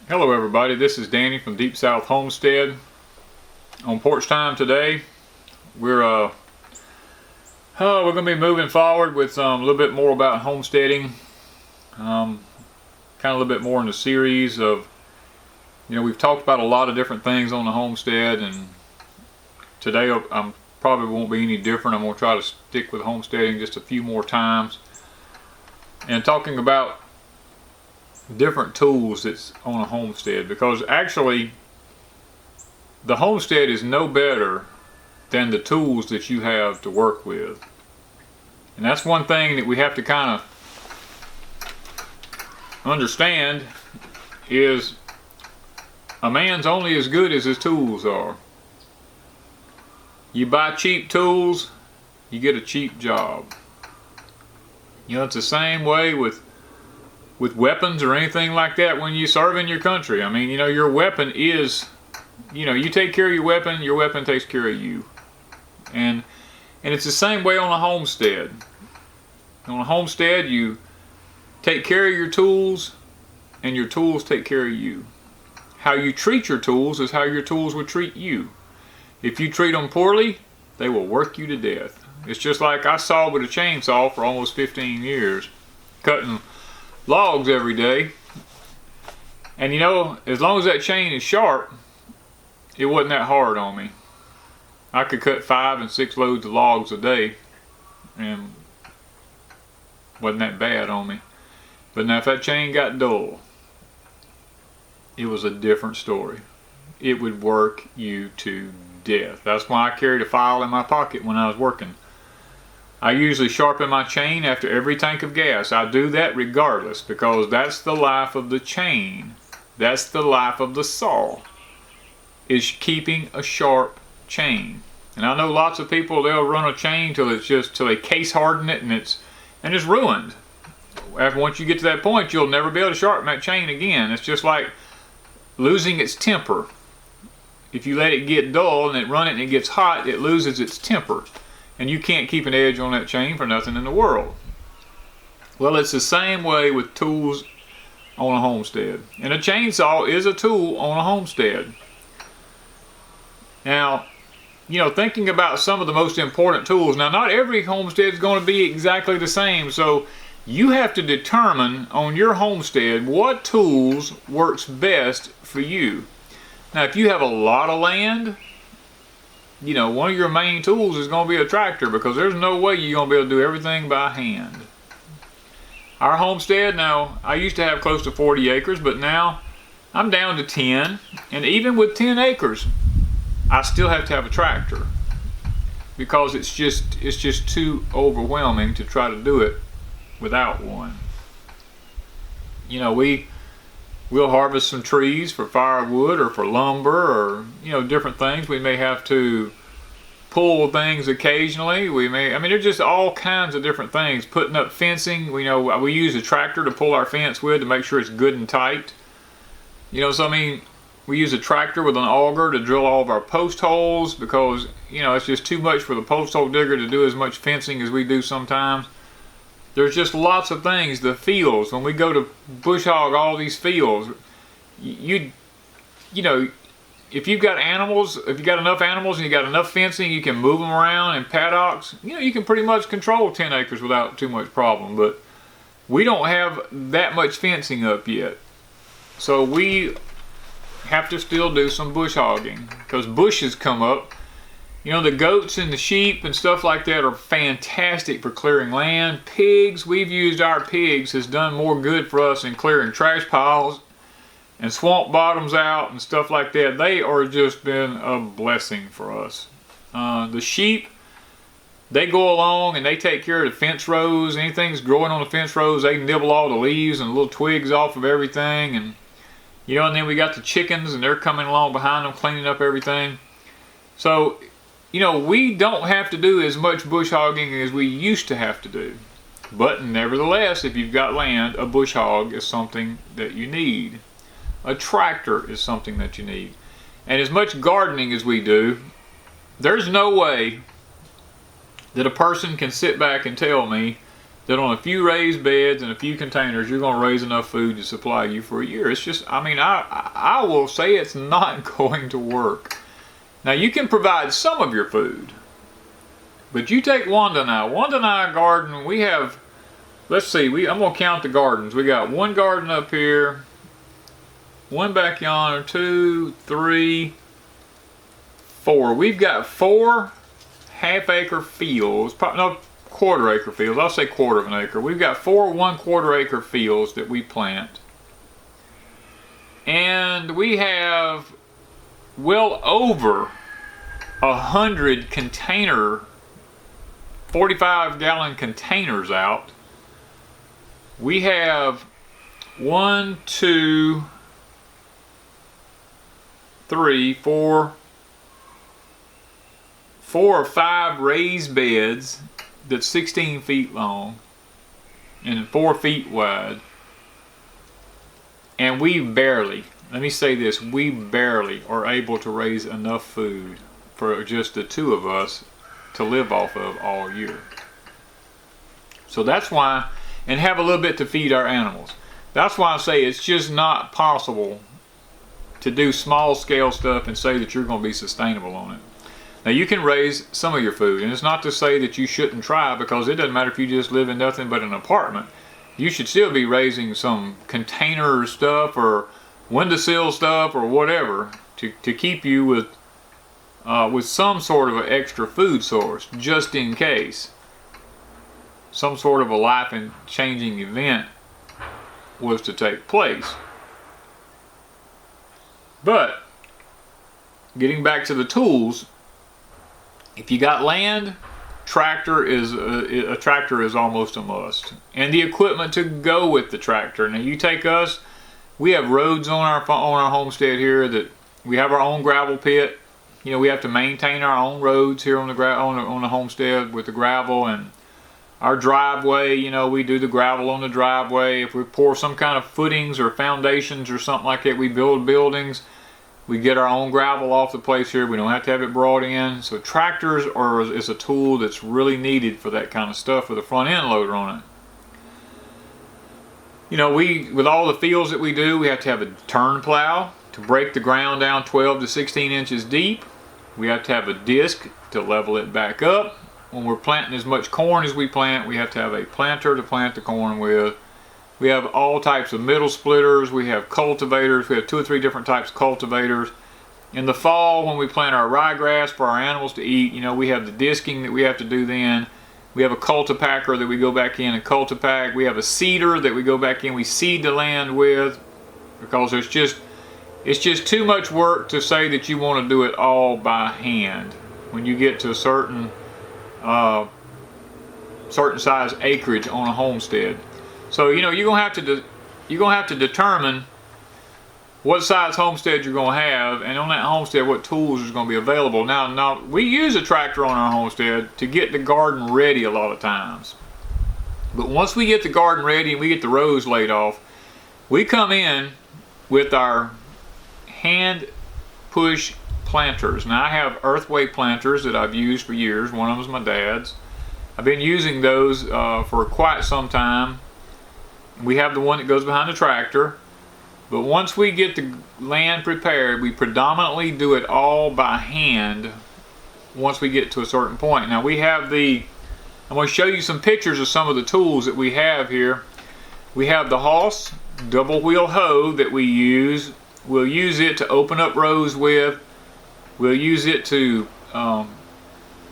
Hello everybody, this is Danny from Deep South Homestead. On Porch Time today, we're going to be moving forward with a little bit more about homesteading. Kind of a little bit more in the series of, we've talked about a lot of different things on the homestead, and today I'm probably won't be any different. I'm going to try to stick with homesteading just a few more times and talking about different tools that's on a homestead, because actually the homestead is no better than the tools that you have to work with. And that's one thing that we have to kind of understand, is a man's only as good as his tools are. You buy cheap tools, you get a cheap job. It's the same way with weapons or anything like that when you serve in your country. I mean, your weapon is, you take care of your weapon takes care of you. And it's the same way on a homestead. On a homestead, you take care of your tools, and your tools take care of you. How you treat your tools is how your tools will treat you. If you treat them poorly, they will work you to death. It's just like I sawed with a chainsaw for almost 15 years, cutting logs every day, and as long as that chain is sharp, it wasn't that hard on me. I could cut 5 and 6 loads of logs a day, and wasn't that bad on me. But now if that chain got dull, it was a different story. It would work you to death. That's why I carried a file in my pocket when I was working. I usually sharpen my chain after every tank of gas. I do that regardless, because that's the life of the chain. That's the life of the saw, is keeping a sharp chain. And I know lots of people, they'll run a chain till they case harden it, and it's ruined. Once you get to that point, you'll never be able to sharpen that chain again. It's just like losing its temper. If you let it get dull and run it and it gets hot, it loses its temper. And you can't keep an edge on that chain for nothing in the world. Well, it's the same way with tools on a homestead. And a chainsaw is a tool on a homestead. Now, thinking about some of the most important tools. Now, not every homestead is going to be exactly the same. So you have to determine on your homestead what tools works best for you. Now, if you have a lot of land, one of your main tools is going to be a tractor, because there's no way you're going to be able to do everything by hand. Our homestead, now, I used to have close to 40 acres, but now I'm down to 10. And even with 10 acres, I still have to have a tractor, because it's just too overwhelming to try to do it without one. We'll harvest some trees for firewood or for lumber, or different things. We may have to pull things occasionally. There's just all kinds of different things. Putting up fencing, we use a tractor to pull our fence with to make sure it's good and tight. We use a tractor with an auger to drill all of our post holes, because it's just too much for the post hole digger to do as much fencing as we do sometimes. There's just lots of things. The fields, when we go to bush hog all these fields, if you've got animals, if you got enough animals and you got enough fencing, you can move them around in paddocks. You can pretty much control 10 acres without too much problem. But we don't have that much fencing up yet, so we have to still do some bush hogging, because bushes come up. The goats and the sheep and stuff like that are fantastic for clearing land. Pigs, we've used our pigs, has done more good for us in clearing trash piles and swamp bottoms out and stuff like that. They are just been a blessing for us. The sheep, they go along and they take care of the fence rows. Anything's growing on the fence rows, they nibble all the leaves and little twigs off of everything. And then we got the chickens, and they're coming along behind them cleaning up everything. So we don't have to do as much bush hogging as we used to have to do. But nevertheless, if you've got land, a bush hog is something that you need. A tractor is something that you need. And as much gardening as we do, there's no way that a person can sit back and tell me that on a few raised beds and a few containers, you're going to raise enough food to supply you for a year. It's just, I mean, I will say it's not going to work. Now, you can provide some of your food, but you take Wanda and I garden, we have, let's see, I'm going to count the gardens. We got one garden up here, one back yonder, 2, 3, 4. We've got 4 half-acre fields, no, quarter-acre fields. I'll say quarter of an acre. We've got 4 1/4-acre fields that we plant. And we have well over 100 container, 45-gallon containers out. We have 1, 2, 3, 4 or 5 raised beds that's 16 feet long and 4 feet wide. And we barely, let me say this, we barely are able to raise enough food for just the 2 of us to live off of all year. So that's why, and have a little bit to feed our animals. That's why I say it's just not possible to do small scale stuff and say that you're going to be sustainable on it. Now, you can raise some of your food, and it's not to say that you shouldn't try, because it doesn't matter if you just live in nothing but an apartment. You should still be raising some container stuff or windowsill stuff or whatever to keep you with some sort of an extra food source, just in case some sort of a life-changing event was to take place. But getting back to the tools, if you got land, a tractor is almost a must, and the equipment to go with the tractor. Now, you take us, we have roads on our homestead here that we have our own gravel pit. You know, we have to maintain our own roads here on the homestead with the gravel, and our driveway. You know, we do the gravel on the driveway. If we pour some kind of footings or foundations or something like that, we build buildings. We get our own gravel off the place here. We don't have to have it brought in. So tractors is a tool that's really needed for that kind of stuff with a front end loader on it. You know, with all the fields that we do, we have to have a turn plow to break the ground down 12 to 16 inches deep. We have to have a disc to level it back up. When we're planting as much corn as we plant, we have to have a planter to plant the corn with. We have all types of middle splitters. We have cultivators. We have 2 or 3 different types of cultivators. In the fall, when we plant our ryegrass for our animals to eat, you know, we have the disking that we have to do then. We have a cultipacker that we go back in and cultipack. We have a seeder that we go back in. We seed the land with, because it's just too much work to say that you want to do it all by hand when you get to a certain size acreage on a homestead. So, you know, you're gonna have to determine what size homestead you're gonna have, and on that homestead, what tools is gonna be available. Now, we use a tractor on our homestead to get the garden ready a lot of times. But once we get the garden ready and we get the rows laid off, we come in with our hand push planters. Now, I have earthway planters that I've used for years. One of them is my dad's. I've been using those for quite some time. We have the one that goes behind the tractor, but once we get the land prepared, we predominantly do it all by hand once we get to a certain point. Now, I'm going to show you some pictures of some of the tools that we have here. We have the Hoss double wheel hoe that we use. We'll use it to open up rows with. We'll use it to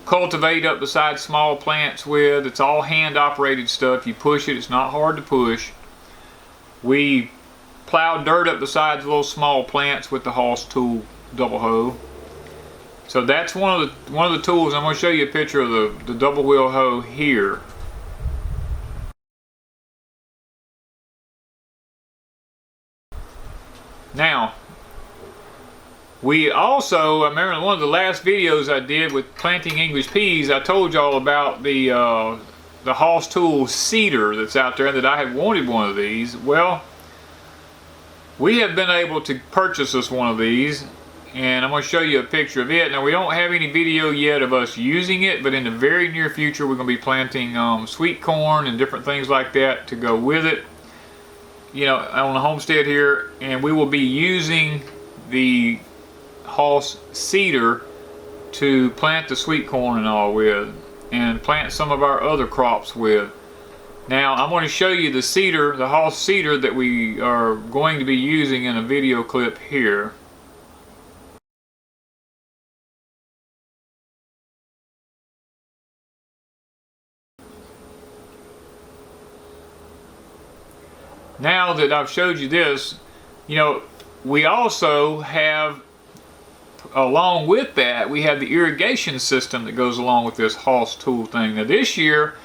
cultivate up beside small plants with. It's all hand operated stuff. You push it, it's not hard to push. We plow dirt up beside the little small plants with the Hoss tool double hoe. So that's one of the tools. I'm going to show you a picture of the double wheel hoe here. Now, we also, I remember in one of the last videos I did with planting English peas, I told y'all about the Hoss tool seeder that's out there, that I had wanted one of these. Well, we have been able to purchase us one of these, and I'm going to show you a picture of it. Now we don't have any video yet of us using it, but in the very near future we're going to be planting sweet corn and different things like that to go with it, you know, on the homestead here. And we will be using the Hoss cedar to plant the sweet corn and all with, and plant some of our other crops with. Now I'm going to show you the cedar, the Hoss cedar that we are going to be using in a video clip here. Now that I've showed you this, you know, we also have, along with that, we have the irrigation system that goes along with this Hoss tool thing. Now this year,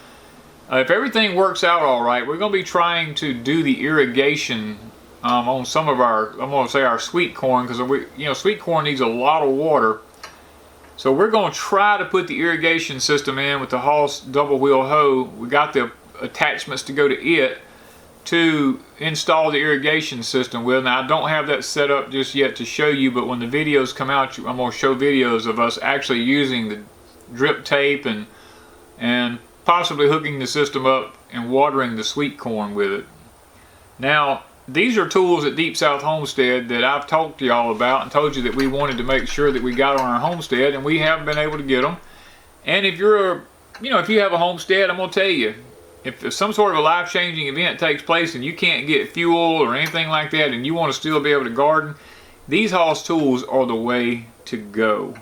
if everything works out all right, we're going to be trying to do the irrigation on some of our, I'm going to say our sweet corn, because you know, sweet corn needs a lot of water. So we're going to try to put the irrigation system in with the Hoss double wheel hoe. We got the attachments to go to it to install the irrigation system with. Now I don't have that set up just yet to show you, but when the videos come out, I'm going to show videos of us actually using the drip tape and possibly hooking the system up and watering the sweet corn with it. Now these are tools at Deep South Homestead that I've talked to y'all about and told you that we wanted to make sure that we got on our homestead, and we have been able to get them. And if you're if you have a homestead, I'm going to tell you, if some sort of a life-changing event takes place and you can't get fuel or anything like that and you want to still be able to garden, these Hoss tools are the way to go.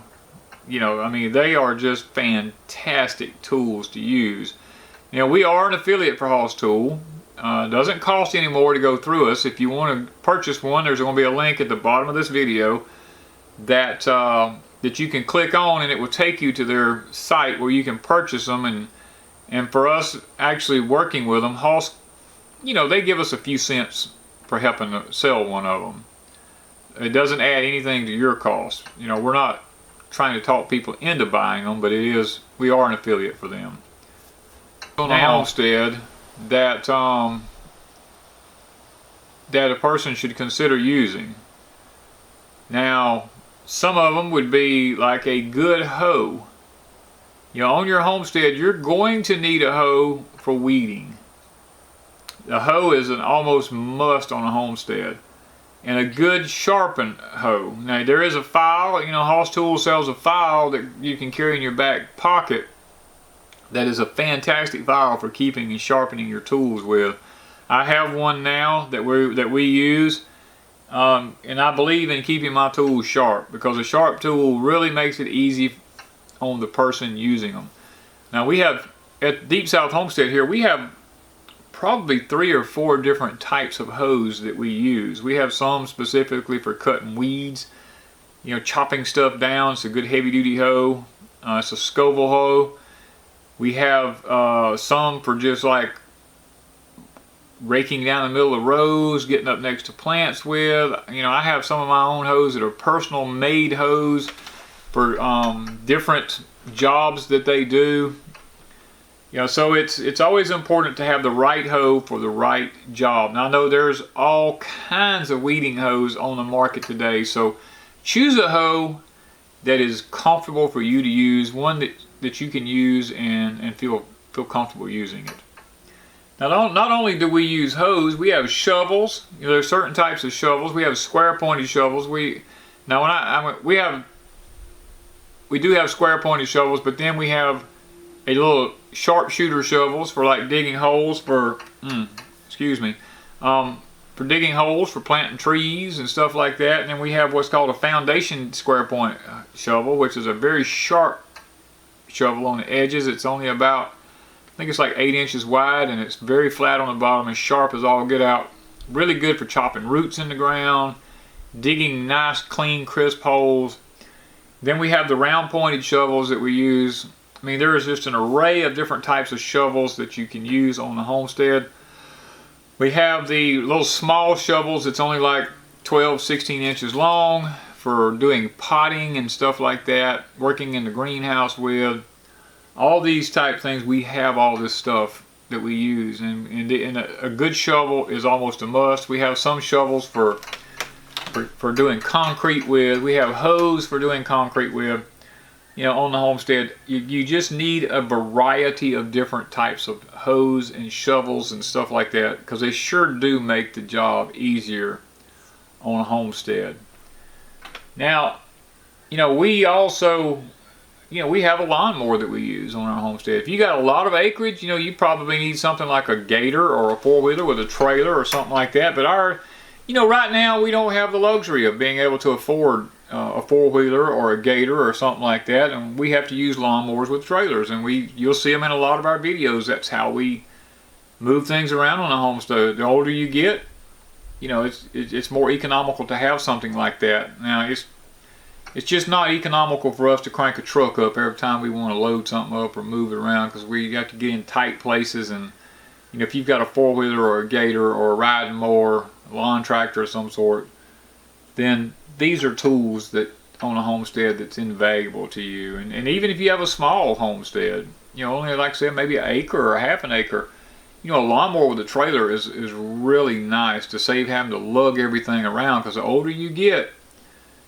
You know, I mean, they are just fantastic tools to use. You know, we are an affiliate for Hoss Tool. It doesn't cost any more to go through us. If you want to purchase one, there's going to be a link at the bottom of this video that that you can click on, and it will take you to their site where you can purchase them. And for us actually working with them, Hoss, you know, they give us a few cents for helping to sell one of them. It doesn't add anything to your cost. You know, we're not trying to talk people into buying them, but we are an affiliate for them. On a homestead that that a person should consider using. Now, some of them would be like a good hoe. You know, on your homestead, you're going to need a hoe for weeding. The hoe is an almost must on a homestead. And a good sharpened hoe. Now there is a file, you know, Hoss Tool sells a file that you can carry in your back pocket. That is a fantastic file for keeping and sharpening your tools with. I have one now that we use, and I believe in keeping my tools sharp, because a sharp tool really makes it easy on the person using them. Now we have, at Deep South Homestead here, we have probably 3 or 4 different types of hoes that we use. We have some specifically for cutting weeds, you know, chopping stuff down. It's a good heavy duty hoe. It's a Scoville hoe. We have some for just like raking down the middle of rows, getting up next to plants with. You know, I have some of my own hoes that are personal made hoes for different jobs that they do. You know, so it's always important to have the right hoe for the right job. Now I know there's all kinds of weeding hoes on the market today, so choose a hoe that is comfortable for you to use, one that you can use and feel comfortable using it. Now not only do we use hoes, we have shovels. You know, there's certain types of shovels. We have square pointed shovels. We do have square pointed shovels, but then we have a little sharpshooter shovels for like digging holes for for digging holes for planting trees and stuff like that. And then we have what's called a foundation square point shovel, which is a very sharp shovel on the edges. It's only about, I think it's like 8 inches wide, and it's very flat on the bottom and sharp as all get out. Really good for chopping roots in the ground, digging nice clean crisp holes. Then we have the round pointed shovels that we use. I mean, there is just an array of different types of shovels that you can use on the homestead. We have the little small shovels that's only like 12, 16 inches long for doing potting and stuff like that, working in the greenhouse with. All these type things, we have all this stuff that we use, and a good shovel is almost a must. We have some shovels for for doing concrete with. We have hose for doing concrete with. You know, on the homestead, you just need a variety of different types of hose and shovels and stuff like that, because they sure do make the job easier on a homestead. Now, you know, we also, you know, we have a lawnmower that we use on our homestead. If you got a lot of acreage, you know, you probably need something like a gator or a four-wheeler with a trailer or something like that. But you know, right now we don't have the luxury of being able to afford a four-wheeler or a gator or something like that, and we have to use lawnmowers with trailers, and you'll see them in a lot of our videos. That's how we move things around on a homestead. The older you get, you know, it's more economical to have something like that. Now it's just not economical for us to crank a truck up every time we want to load something up or move it around, because we have to get in tight places. And you know, if you've got a four-wheeler or a gator or a riding mower, a lawn tractor of some sort, then these are tools that on a homestead that's invaluable to you. And even if you have a small homestead, you know, only like I said, maybe an acre or a half an acre, you know, a lawnmower with a trailer is really nice to save having to lug everything around, because the older you get,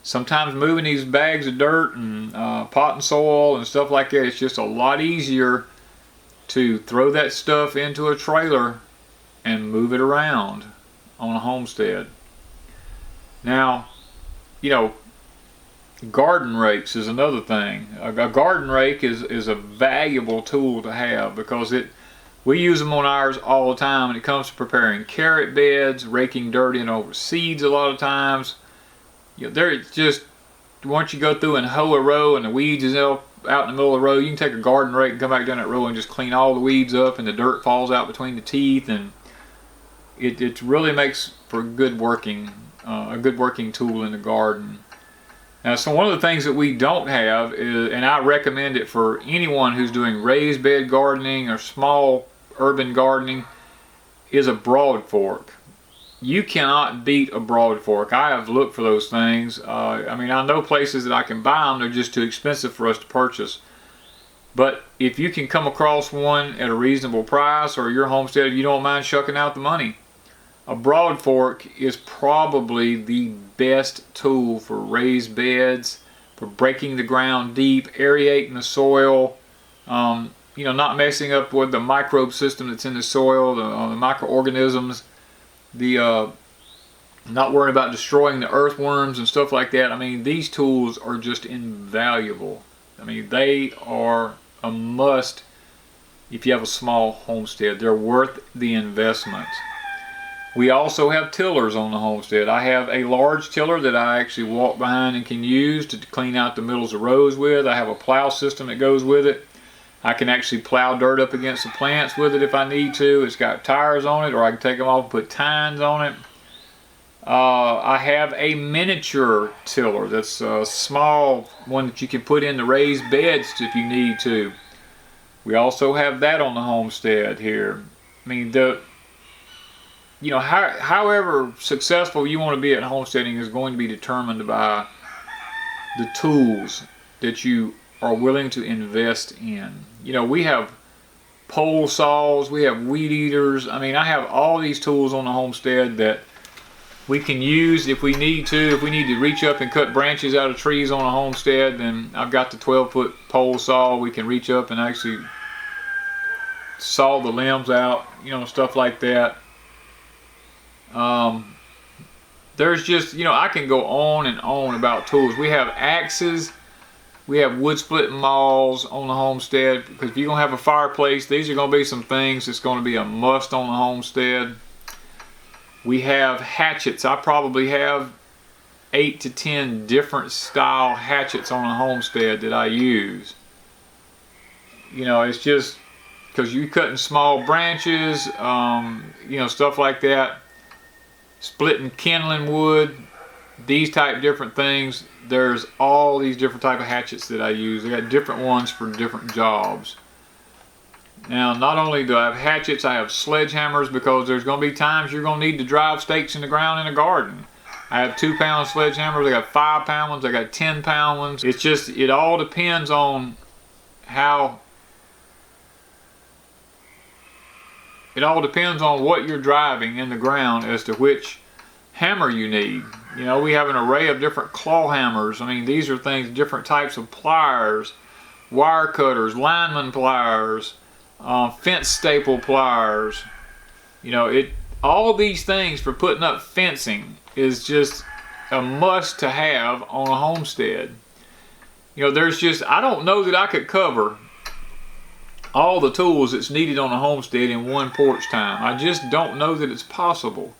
sometimes moving these bags of dirt and pot and soil and stuff like that, it's just a lot easier to throw that stuff into a trailer and move it around on a homestead. Now, you know, garden rakes is another thing. A garden rake is a valuable tool to have, because we use them on ours all the time when it comes to preparing carrot beds, raking dirt in over seeds a lot of times. You know, they're just, once you go through and hoe a row and the weeds is out in the middle of the row, you can take a garden rake and come back down that row and just clean all the weeds up, and the dirt falls out between the teeth, and it really makes for a good working tool in the garden. Now, so one of the things that we don't have is, and I recommend it for anyone who's doing raised bed gardening or small urban gardening, is a broad fork. You cannot beat a broad fork. I have looked for those things. I mean, I know places that I can buy them. They're just too expensive for us to purchase. But if you can come across one at a reasonable price, or your homestead, you don't mind shucking out the money, a broad fork is probably the best tool for raised beds, for breaking the ground deep, aerating the soil, you know, not messing up with the microbe system that's in the soil, the microorganisms, not worrying about destroying the earthworms and stuff like that. I mean, these tools are just invaluable. I mean, they are a must if you have a small homestead. They're worth the investment. We also have tillers on the homestead. I have a large tiller that I actually walk behind and can use to clean out the middles of rows with. I have a plow system that goes with it. I can actually plow dirt up against the plants with it if I need to. It's got tires on it, or I can take them off and put tines on it. I have a miniature tiller that's a small one that you can put in the raised beds if you need to. We also have that on the homestead here. I mean, you know, however successful you want to be at homesteading is going to be determined by the tools that you are willing to invest in. You know, we have pole saws, we have weed eaters. I mean, I have all these tools on the homestead that we can use if we need to. If we need to reach up and cut branches out of trees on a homestead, then I've got the 12-foot pole saw. We can reach up and actually saw the limbs out, you know, stuff like that. There's just, you know, I can go on and on about tools. We have axes, we have wood splitting mauls on the homestead, because if you're going to have a fireplace, these are going to be some things that's going to be a must on the homestead. We have hatchets. I probably have 8 to 10 different style hatchets on a homestead that I use. You know, it's just because you're cutting small branches, you know, stuff like that. Splitting kindling wood, these type different things. There's all these different type of hatchets that I use. I got different ones for different jobs. Now, not only do I have hatchets, I have sledgehammers, because there's going to be times you're going to need to drive stakes in the ground in a garden. I have 2-pound sledgehammers, I got 5-pound ones, I got 10-pound ones. It's just, it all depends on how, it all depends on what you're driving in the ground as to hammer you need. You know, we have an array of different claw hammers. I mean, these are things, different types of pliers, wire cutters, lineman pliers, fence staple pliers. You know, all these things for putting up fencing is just a must to have on a homestead. You know, there's just, I don't know that I could cover all the tools that's needed on a homestead in one porch time. I just don't know that it's possible.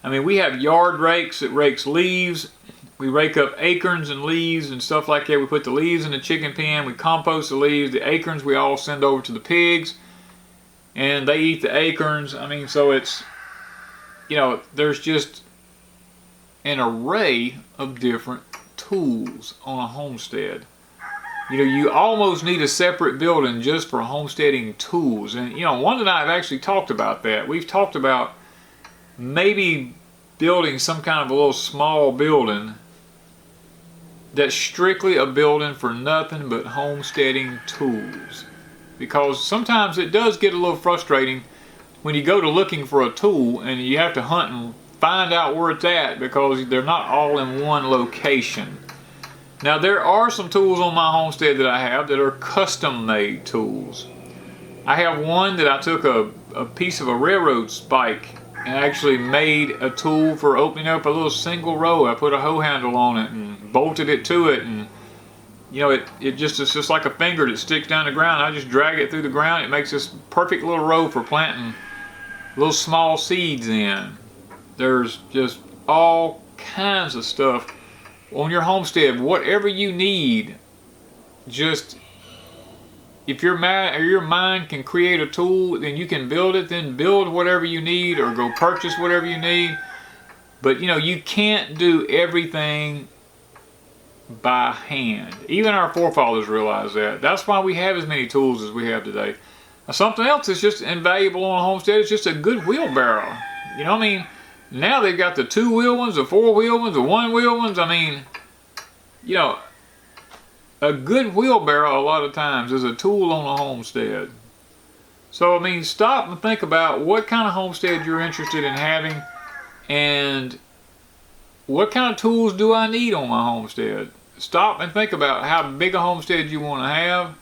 I mean, we have yard rakes that rakes leaves. We rake up acorns and leaves and stuff like that. We put the leaves in the chicken pen. We compost the leaves. The acorns we all send over to the pigs, and they eat the acorns. I mean, so it's, you know, there's just an array of different tools on a homestead. You know, you almost need a separate building just for homesteading tools. And, you know, Wanda and I have actually talked about that. We've talked about maybe building some kind of a little small building that's strictly a building for nothing but homesteading tools. Because sometimes it does get a little frustrating when you go to looking for a tool and you have to hunt and find out where it's at because they're not all in one location. Now, there are some tools on my homestead that I have that are custom made tools. I have one that I took a piece of a railroad spike and actually made a tool for opening up a little single row. I put a hoe handle on it and bolted it to it, and you know, it's just like a finger that sticks down the ground. I just drag it through the ground. It makes this perfect little row for planting little small seeds in. There's just all kinds of stuff on your homestead. Whatever you need, just if your mind can create a tool, then you can build it. Then build whatever you need, or go purchase whatever you need. But you know, you can't do everything by hand. Even our forefathers realized that. That's why we have as many tools as we have today. Now, something else that's just invaluable on a homestead is just a good wheelbarrow. You know what I mean? Now they've got the 2-wheel ones, the 4-wheel ones, the 1-wheel ones. I mean, you know, a good wheelbarrow a lot of times is a tool on a homestead. So, I mean, stop and think about what kind of homestead you're interested in having, and what kind of tools do I need on my homestead? Stop and think about how big a homestead you want to have,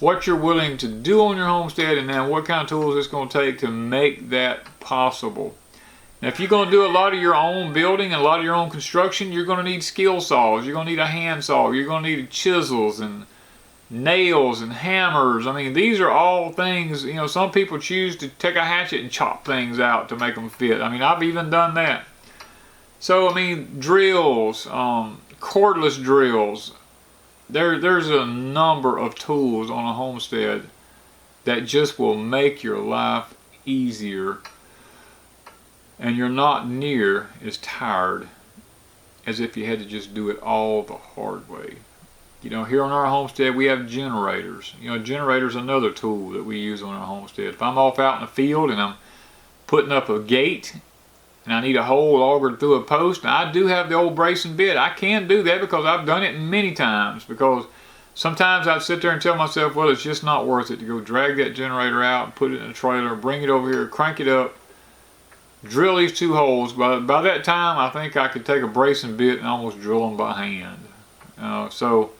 what you're willing to do on your homestead, and then what kind of tools it's going to take to make that possible. Now, if you're going to do a lot of your own building and a lot of your own construction, you're going to need skill saws. You're going to need a hand saw. You're going to need chisels and nails and hammers. I mean, these are all things, you know, some people choose to take a hatchet and chop things out to make them fit. I mean, I've even done that. So, I mean, drills, cordless drills. There's a number of tools on a homestead that just will make your life easier, and you're not near as tired as if you had to just do it all the hard way. You know, here on our homestead we have generators. You know, generator's another tool that we use on our homestead. If I'm off out in the field and I'm putting up a gate and I need a hole augured through a post, now I do have the old brace and bit. I can do that because I've done it many times, because sometimes I'd sit there and tell myself, well, it's just not worth it to go drag that generator out and put it in a trailer, bring it over here, crank it up, drill these 2 holes. By that time, I think I could take a brace and bit and almost drill them by hand. So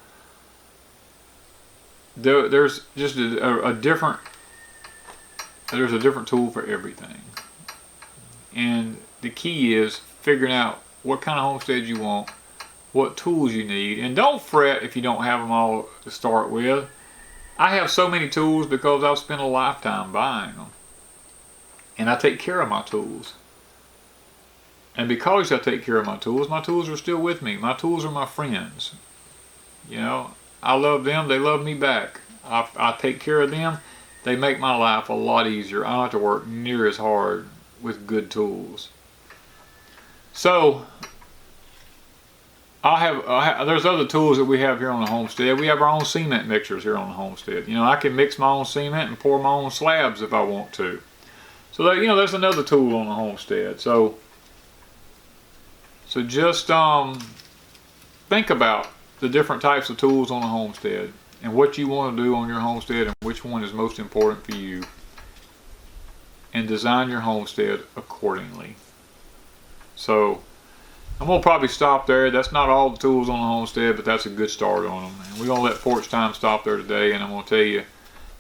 there's just a different tool for everything. And the key is figuring out what kind of homestead you want, what tools you need, and don't fret if you don't have them all to start with. I have so many tools because I've spent a lifetime buying them. And I take care of my tools. And because I take care of my tools are still with me. My tools are my friends. You know, I love them, they love me back. I take care of them, they make my life a lot easier. I don't have to work near as hard with good tools. So, there's other tools that we have here on the homestead. We have our own cement mixers here on the homestead. You know, I can mix my own cement and pour my own slabs if I want to. So that, you know, there's another tool on the homestead. So just think about the different types of tools on a homestead and what you want to do on your homestead and which one is most important for you, and design your homestead accordingly. So I'm going to probably stop there. That's not all the tools on the homestead, but that's a good start on them. And we're going to let Porch Time stop there today, and I'm going to tell you,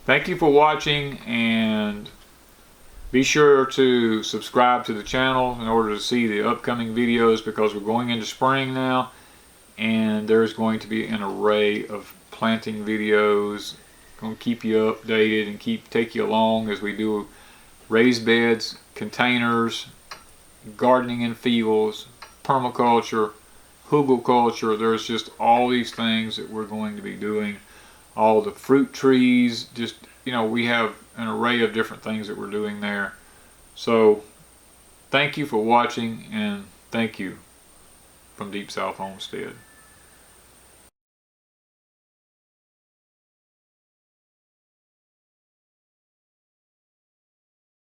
thank you for watching, and be sure to subscribe to the channel in order to see the upcoming videos, because we're going into spring now, and there's going to be an array of planting videos. Going to keep you updated and take you along as we do raised beds, containers, gardening in fields, permaculture, hugelkulture. There's just all these things that we're going to be doing. All the fruit trees, just, you know, we have an array of different things that we're doing there. So thank you for watching, and thank you from Deep South Homestead.